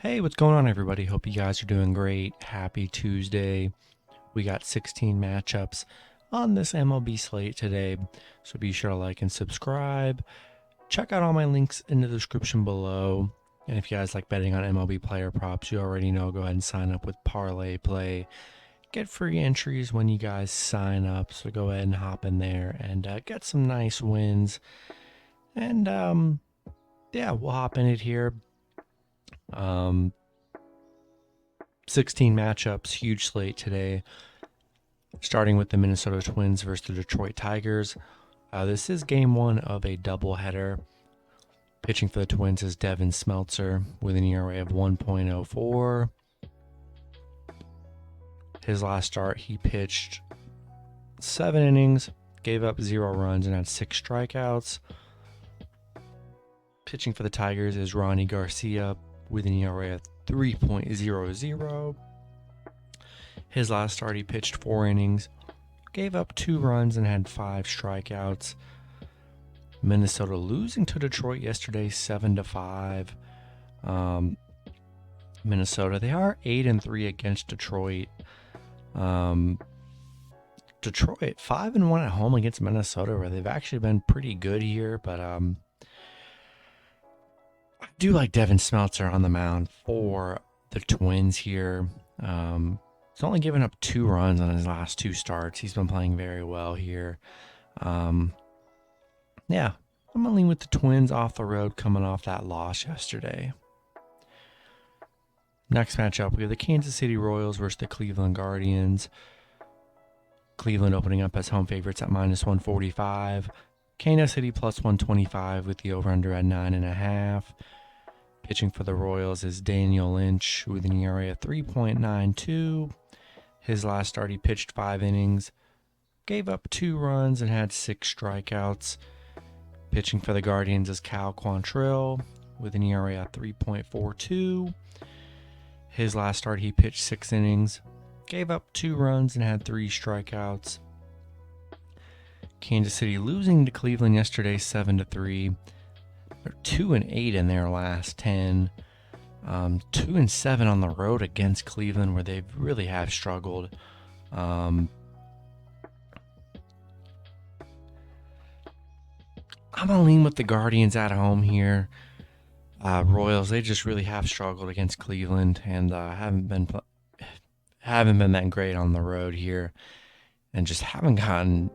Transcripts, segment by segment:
Hey, what's going on, everybody? Hope you guys are doing great. Happy Tuesday. We got 16 matchups on this MLB slate today, so be sure to like and subscribe. Check out all my links in the description below. And if you guys like betting on MLB player props, you already know, go ahead and sign up with Parlay Play. Get free entries when you guys sign up, so go ahead and hop in there and get some nice wins. And yeah, we'll hop in it here. 16 matchups, huge slate today. Starting with the Minnesota Twins versus the Detroit Tigers. This is game one of a doubleheader. Pitching for the Twins is Devin Smeltzer with an ERA of 1.04. His last start, he pitched 7 innings, gave up 0 runs, and had 6 strikeouts. Pitching for the Tigers is Ronnie Garcia with an ERA of 3.00. His last start, he pitched 4 innings, gave up 2 runs, and had 5 strikeouts. Minnesota losing to Detroit yesterday, 7-5. Minnesota, they are 8-3 against Detroit. Detroit 5-1 at home against Minnesota, where they've actually been pretty good here, but I do like Devin Smeltzer on the mound for the Twins here. He's only given up 2 runs on his last 2 starts. He's been playing very well here. Yeah, I'm going to lean with the Twins off the road coming off that loss yesterday. Next matchup, we have the Kansas City Royals versus the Cleveland Guardians. Cleveland opening up as home favorites at -145. Kansas City +125 with the over-under at 9.5. Pitching for the Royals is Daniel Lynch with an ERA of 3.92. His last start, he pitched 5 innings, gave up 2 runs, and had 6 strikeouts. Pitching for the Guardians is Cal Quantrill with an ERA of 3.42. His last start, he pitched 6 innings, gave up 2 runs, and had 3 strikeouts. Kansas City losing to Cleveland yesterday, 7-3. They're 2-8 in their last 10. 2-7 on the road against Cleveland, where they really have struggled. I'm gonna lean with the Guardians at home here. Royals, they just really have struggled against Cleveland and haven't been that great on the road here, and just haven't gotten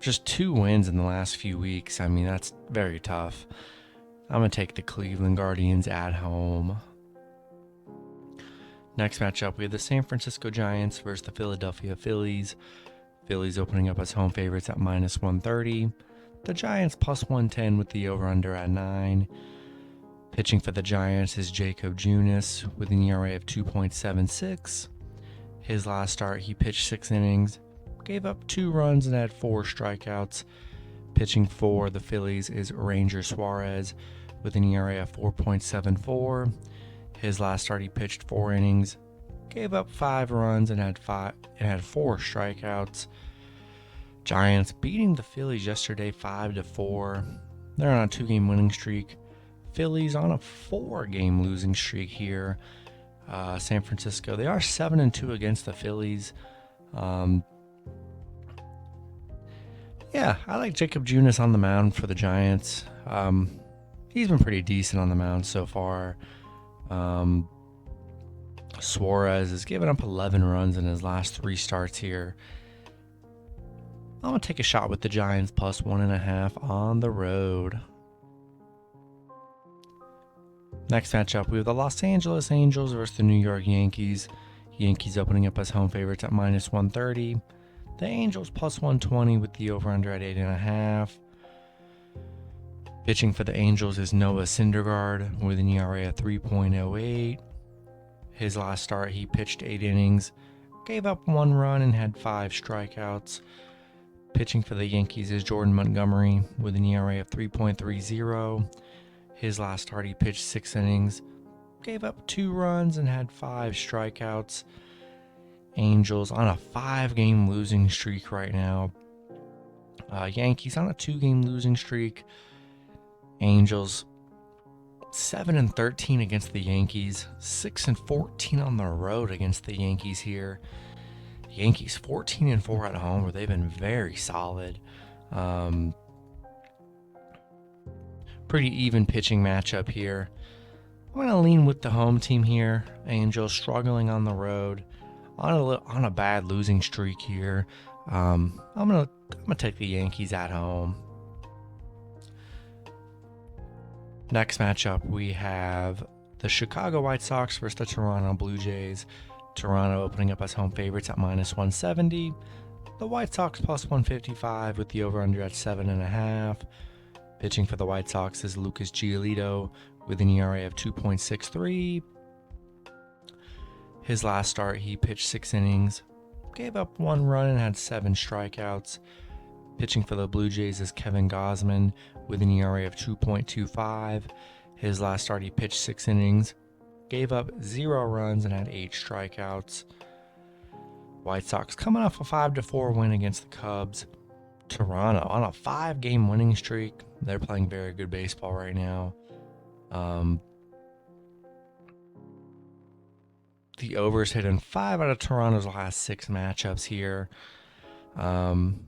just 2 wins in the last few weeks. I mean, that's very tough. I'm going to take the Cleveland Guardians at home. Next matchup, we have the San Francisco Giants versus the Philadelphia Phillies. Phillies opening up as home favorites at -130. The Giants +110 with the over-under at 9. Pitching for the Giants is Jacob Junis with an ERA of 2.76. His last start, he pitched 6 innings, gave up 2 runs, and had 4 strikeouts. Pitching for the Phillies is Ranger Suarez with an ERA of 4.74. His last start, he pitched 4 innings, gave up 5 runs, and had 4 strikeouts. Giants beating the Phillies yesterday 5-4. They're on a 2-game winning streak. Phillies on a 4-game losing streak here. San Francisco, they are 7-2 against the Phillies. Yeah, I like Jacob Junis on the mound for the Giants. He's been pretty decent on the mound so far. Suarez has given up 11 runs in his last 3 starts here. I'm going to take a shot with the Giants +1.5 on the road. Next matchup, we have the Los Angeles Angels versus the New York Yankees. Yankees opening up as home favorites at -130. The Angels +120 with the over-under at 8.5. Pitching for the Angels is Noah Syndergaard with an ERA of 3.08. His last start, he pitched 8 innings, gave up 1 run, and had 5 strikeouts. Pitching for the Yankees is Jordan Montgomery with an ERA of 3.30. His last start, he pitched 6 innings, gave up 2 runs, and had 5 strikeouts. Angels on a 5-game losing streak right now. Yankees on a 2-game losing streak. Angels 7-13 against the Yankees, 6-14 on the road against the Yankees here. Yankees 14-4 at home, where they've been very solid. Pretty even pitching matchup here. I'm going to lean with the home team here. Angels struggling on the road, on a bad losing streak here. I'm gonna take the Yankees at home. Next matchup, we have the Chicago White Sox versus the Toronto Blue Jays. Toronto opening up as home favorites at -170. The White Sox +155 with the over-under at 7.5. Pitching for the White Sox is Lucas Giolito with an ERA of 2.63. His last start, he pitched 6 innings, gave up 1 run and had 7 strikeouts. Pitching for the Blue Jays is Kevin Gausman with an ERA of 2.25. His last start, he pitched 6 innings, gave up 0 runs and had 8 strikeouts. White Sox coming off a 5-4 win against the Cubs. Toronto on a 5-game winning streak. They're playing very good baseball right now. The over's hit in 5 out of Toronto's last 6 matchups here. I'm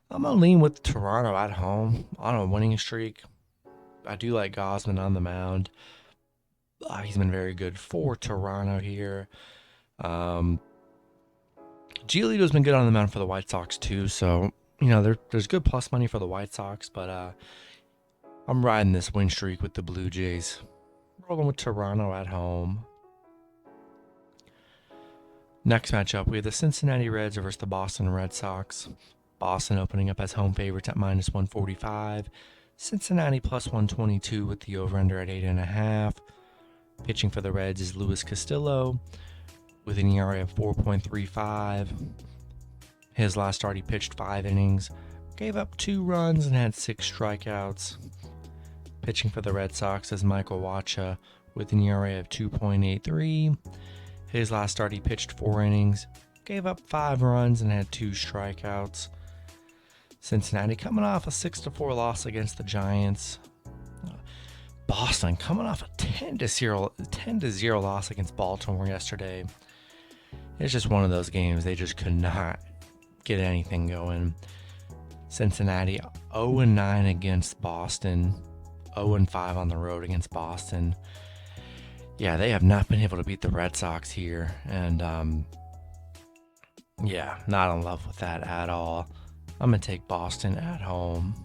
going to lean with Toronto at home on a winning streak. I do like Gausman on the mound. He's been very good for Toronto here. Giolito's been good on the mound for the White Sox too, so there's good plus money for the White Sox, but I'm riding this win streak with the Blue Jays. Rolling with Toronto at home. Next matchup, we have the Cincinnati Reds versus the Boston Red Sox. Boston opening up as home favorites at -145. Cincinnati +122 with the over-under at 8.5. Pitching for the Reds is Luis Castillo with an ERA of 4.35. His last start, he pitched 5 innings, gave up 2 runs and had 6 strikeouts. Pitching for the Red Sox is Michael Wacha with an ERA of 2.83. His last start, he pitched 4 innings, gave up 5 runs and had 2 strikeouts. Cincinnati coming off a 6-4 loss against the Giants. Boston coming off a 10-0 loss against Baltimore yesterday. It's just one of those games they just could not get anything going. Cincinnati 0-9 against Boston, 0-5 on the road against Boston. Yeah, they have not been able to beat the Red Sox here, and not in love with that at all. I'm going to take Boston at home.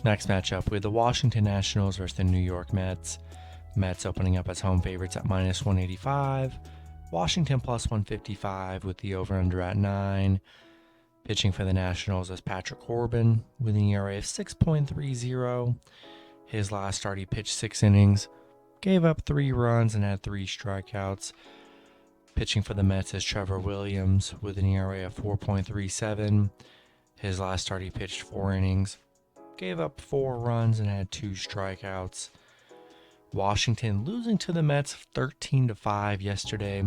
Next matchup, we have the Washington Nationals versus the New York Mets. Mets opening up as home favorites at -185. Washington +155 with the over-under at 9. Pitching for the Nationals is Patrick Corbin with an ERA of 6.30. His last start, he pitched 6 innings, gave up 3 runs and had 3 strikeouts. Pitching for the Mets is Trevor Williams with an ERA of 4.37. His last start, he pitched 4 innings, gave up 4 runs and had 2 strikeouts. Washington losing to the Mets 13-5 yesterday.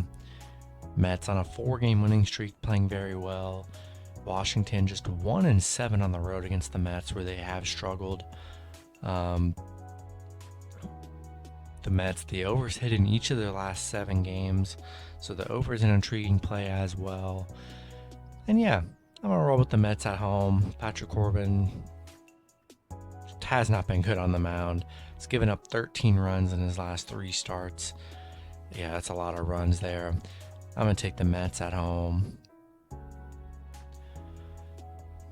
Mets on a 4-game winning streak, playing very well. Washington just 1-7 on the road against the Mets, where they have struggled. The Mets, the overs hit in each of their last 7 games, so the over is an intriguing play as well. And I'm gonna roll with the Mets at home. Patrick Corbin has not been good on the mound. He's given up 13 runs in his last 3 starts. Yeah, that's a lot of runs there. I'm going to take the Mets at home.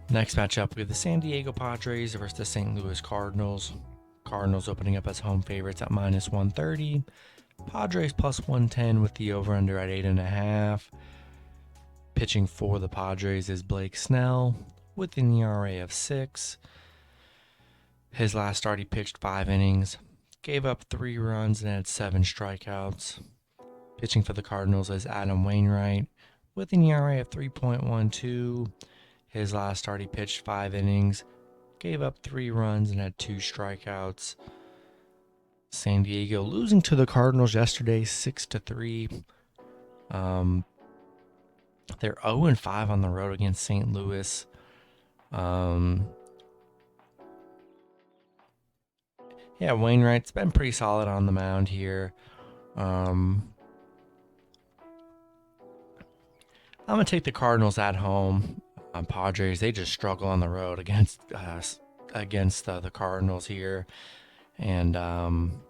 Next matchup, we have the San Diego Padres versus the St. Louis Cardinals. Cardinals opening up as home favorites at -130. Padres +110 with the over-under at 8.5. Pitching for the Padres is Blake Snell with an ERA of 6. His last start, he pitched 5 innings, gave up 3 runs and had 7 strikeouts. Pitching for the Cardinals is Adam Wainwright with an ERA of 3.12. His last start, he pitched 5 innings, gave up 3 runs and had 2 strikeouts. San Diego losing to the Cardinals yesterday 6-3. They're 0-5 on the road against St. Louis. Yeah, Wainwright's been pretty solid on the mound here. I'm going to take the Cardinals at home. Padres, they just struggle on the road against the Cardinals here. And I'm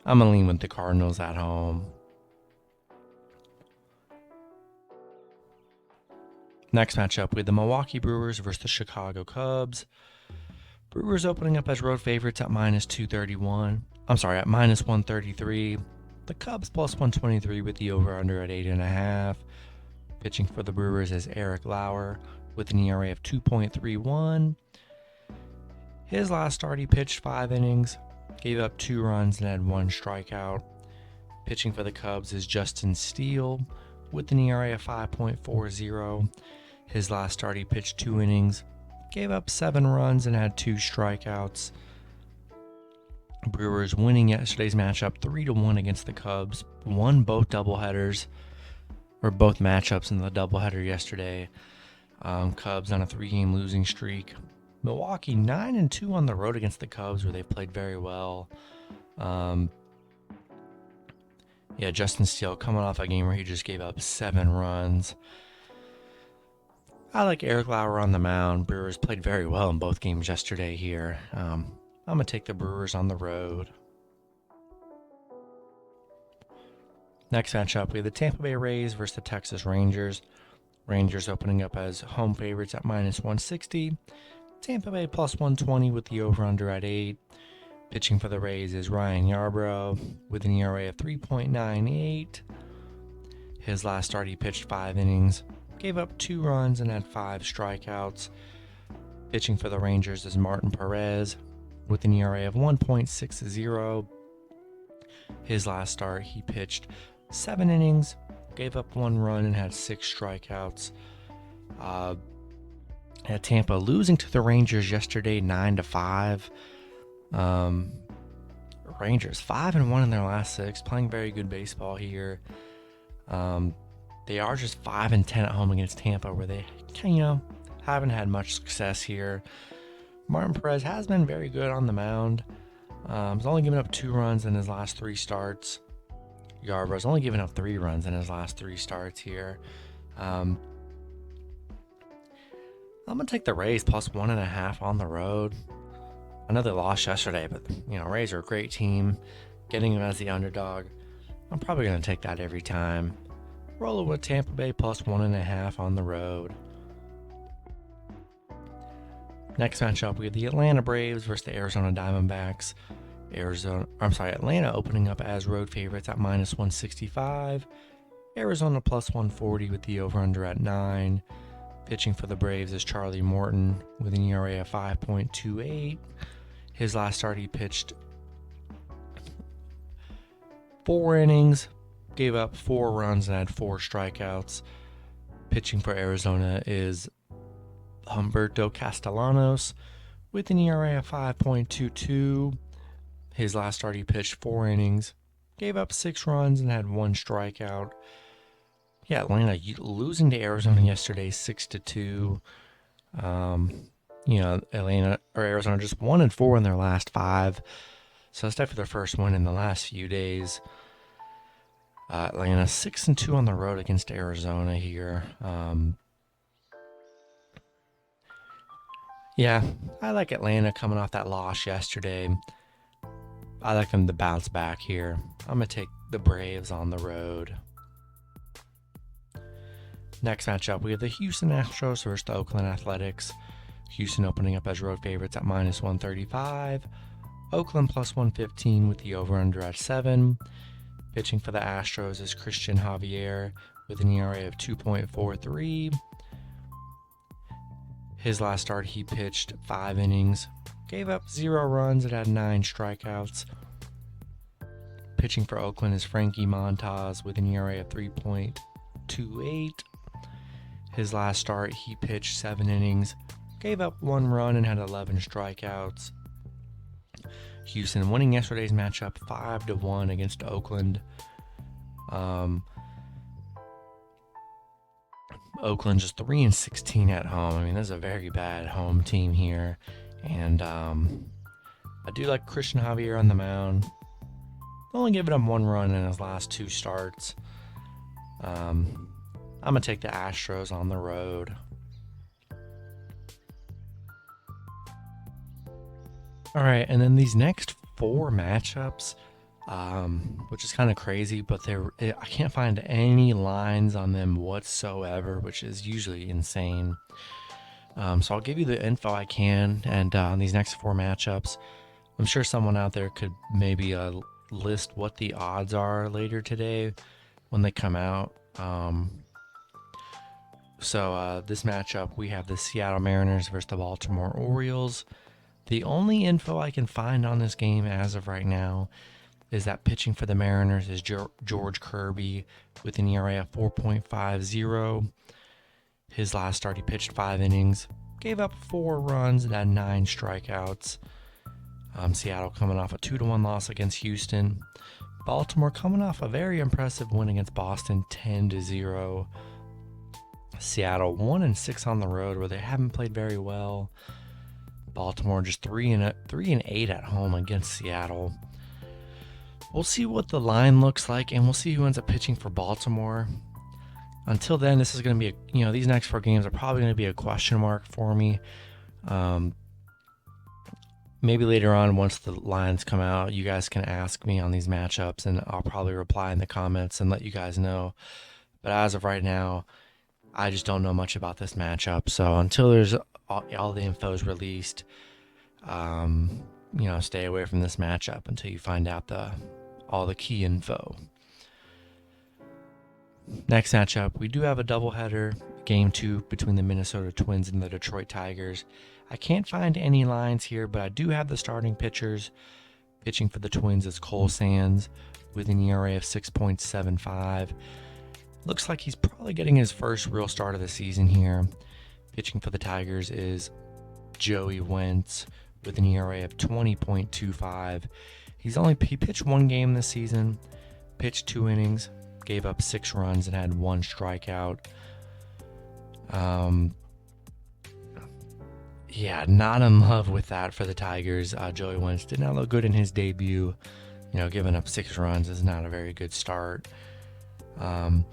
going to lean with the Cardinals at home. Next matchup, we have the Milwaukee Brewers versus the Chicago Cubs. Brewers opening up as road favorites at minus 231. I'm sorry, at minus 133. The Cubs plus 123 with the over-under at 8.5. Pitching for the Brewers is Eric Lauer with an ERA of 2.31. His last start, he pitched 5 innings, gave up 2 runs, and had 1 strikeout. Pitching for the Cubs is Justin Steele with an ERA of 5.40. His last start, he pitched 2 innings, gave up 7 runs, and had 2 strikeouts. Brewers winning yesterday's matchup 3-1 against the Cubs. Won both doubleheaders, or both matchups in the doubleheader yesterday. Cubs on a 3-game losing streak. Milwaukee 9-2 on the road against the Cubs, where they've played very well. Justin Steele coming off a game where he just gave up 7 runs. I like Eric Lauer on the mound. Brewers played very well in both games yesterday here. I'm going to take the Brewers on the road. Next matchup, we have the Tampa Bay Rays versus the Texas Rangers. Rangers opening up as home favorites at minus 160. Tampa Bay plus 120 with the over-under at 8. Pitching for the Rays is Ryan Yarbrough with an ERA of 3.98. His last start, he pitched 5 innings, gave up 2 runs, and had 5 strikeouts. Pitching for the Rangers is Martin Perez with an ERA of 1.60. His last start, he pitched 7 innings, gave up 1 run, and had 6 strikeouts. At Tampa losing to the Rangers yesterday 9-5. Rangers 5-1 in their last 6, playing very good baseball here. They are just 5-10 at home against Tampa, where they haven't had much success here. Martin Perez has been very good on the mound. He's only given up 2 runs in his last 3 starts. Yarbrough's only given up 3 runs in his last 3 starts here. I'm going to take the Rays plus 1.5 on the road. I know they lost yesterday, but Rays are a great team. Getting them as the underdog, I'm probably going to take that every time. Rolling with Tampa Bay plus 1.5 on the road. Next matchup, we have the Atlanta Braves versus the Arizona Diamondbacks. Atlanta opening up as road favorites at minus 165. Arizona plus 140 with the over-under at 9. Pitching for the Braves is Charlie Morton with an ERA of 5.28. His last start, he pitched 4 innings, gave up 4 runs, and had 4 strikeouts. Pitching for Arizona is Humberto Castellanos with an ERA of 5.22. His last start, he pitched 4 innings, gave up 6 runs, and had 1 strikeout. Atlanta losing to Arizona yesterday 6-2. Arizona just 1-4 in their last 5. So it's definitely their first win in the last few days. Atlanta 6-2 on the road against Arizona here. I like Atlanta coming off that loss yesterday. I like them to bounce back here. I'm going to take the Braves on the road. Next matchup, we have the Houston Astros versus the Oakland Athletics. Houston opening up as road favorites at minus 135. Oakland plus 115 with the over-under at 7. Pitching for the Astros is Christian Javier with an ERA of 2.43. His last start, he pitched 5 innings, gave up 0 runs, and had 9 strikeouts. Pitching for Oakland is Frankie Montas with an ERA of 3.28. His last start, he pitched 7 innings, gave up 1 run, and had 11 strikeouts. Houston winning yesterday's matchup 5-1 against Oakland. Oakland just 3-16 at home. I mean, this is a very bad home team here, and I do like Christian Javier on the mound. Only giving him 1 run in his last 2 starts. I'm going to take the Astros on the road. All right, and then these next 4 matchups, which is kind of crazy, but I can't find any lines on them whatsoever, which is usually insane. So I'll give you the info I can, and on these next 4 matchups, I'm sure someone out there could maybe list what the odds are later today when they come out. So this matchup, we have the Seattle Mariners versus the Baltimore Orioles. The only info I can find on this game as of right now is that pitching for the Mariners is George Kirby with an ERA of 4.50. His last start, he pitched 5 innings, gave up 4 runs and had 9 strikeouts. Seattle coming off a 2-1 loss against Houston. Baltimore coming off a very impressive win against Boston, 10-0. Seattle 1-6 on the road, where they haven't played very well. Baltimore just 3-8 at home against Seattle. We'll see what the line looks like, and we'll see who ends up pitching for Baltimore. Until then, this is going to be these next 4 games are probably going to be a question mark for me. Maybe later on, once the lines come out, you guys can ask me on these matchups, and I'll probably reply in the comments and let you guys know. But as of right now, I just don't know much about this matchup. So until there's all the info is released, stay away from this matchup until you find out all the key info. Next matchup, we do have a doubleheader, game 2 between the Minnesota Twins and the Detroit Tigers. I can't find any lines here, but I do have the starting pitchers. Pitching for the Twins is Cole Sands with an ERA of 6.75. Looks like he's probably getting his first real start of the season here. Pitching for the Tigers is Joey Wentz with an ERA of 20.25. He pitched 1 game this season, pitched 2 innings, gave up 6 runs and had 1 strikeout. Not in love with that for the Tigers. Joey Wentz did not look good in his debut. Giving up 6 runs is not a very good start. I'm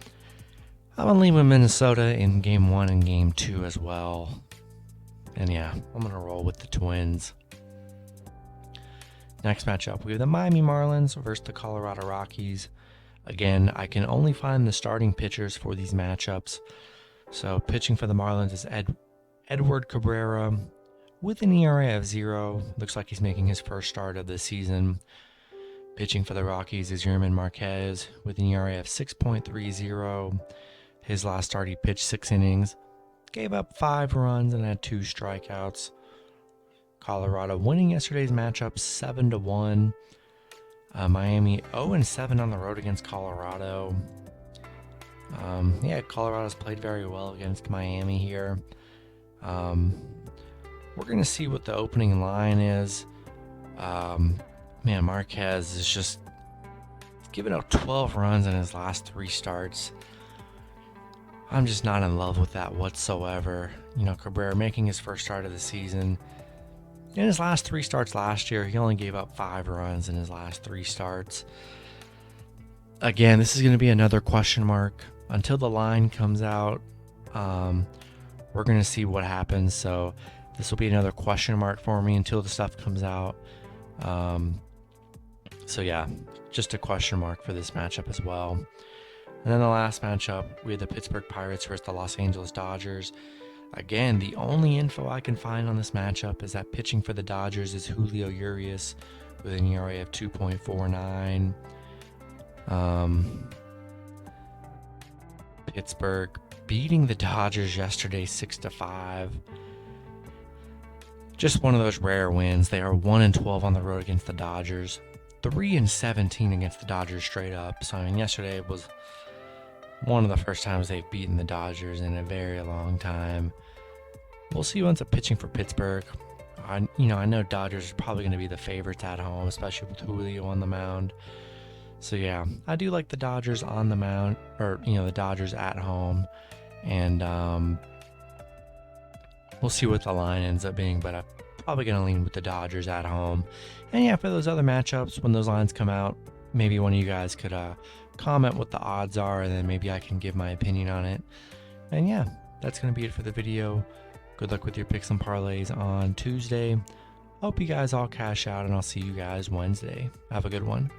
going to leave with Minnesota in game 1 and game 2 as well. And I'm going to roll with the Twins. Next matchup, we have the Miami Marlins versus the Colorado Rockies. Again, I can only find the starting pitchers for these matchups. So pitching for the Marlins is Edward Cabrera with an ERA of 0. Looks like he's making his first start of the season. Pitching for the Rockies is Yerman Marquez with an ERA of 6.30. His last start, he pitched 6 innings, gave up 5 runs and had 2 strikeouts. Colorado winning yesterday's matchup 7-1. Miami 0-7 on the road against Colorado. Colorado's played very well against Miami here. We're going to see what the opening line is. Marquez is just giving up 12 runs in his last 3 starts. I'm just not in love with that whatsoever. Cabrera making his first start of the season. In his last 3 starts last year, he only gave up 5 runs in his last 3 starts. Again, this is going to be another question mark. Until the line comes out, we're going to see what happens. So this will be another question mark for me until the stuff comes out. Just a question mark for this matchup as well. And then the last matchup, we have the Pittsburgh Pirates versus the Los Angeles Dodgers. Again, the only info I can find on this matchup is that pitching for the Dodgers is Julio Urias with an ERA of 2.49. Pittsburgh beating the Dodgers yesterday 6-5. Just one of those rare wins. They are 1-12 on the road against the Dodgers, 3-17 against the Dodgers straight up. So yesterday was one of the first times they've beaten the Dodgers in a very long time. We'll see who ends up pitching for Pittsburgh. I know Dodgers are probably going to be the favorites at home, especially with Julio on the mound. So I do like the Dodgers on the mound, or the Dodgers at home, and we'll see what the line ends up being. But Probably going to lean with the Dodgers at home. And yeah, for those other matchups, when those lines come out, maybe one of you guys could comment what the odds are, and then maybe I can give my opinion on it. And yeah, that's going to be it for the video. Good luck with your picks and parlays on Tuesday. Hope you guys all cash out, and I'll see you guys Wednesday. Have a good one.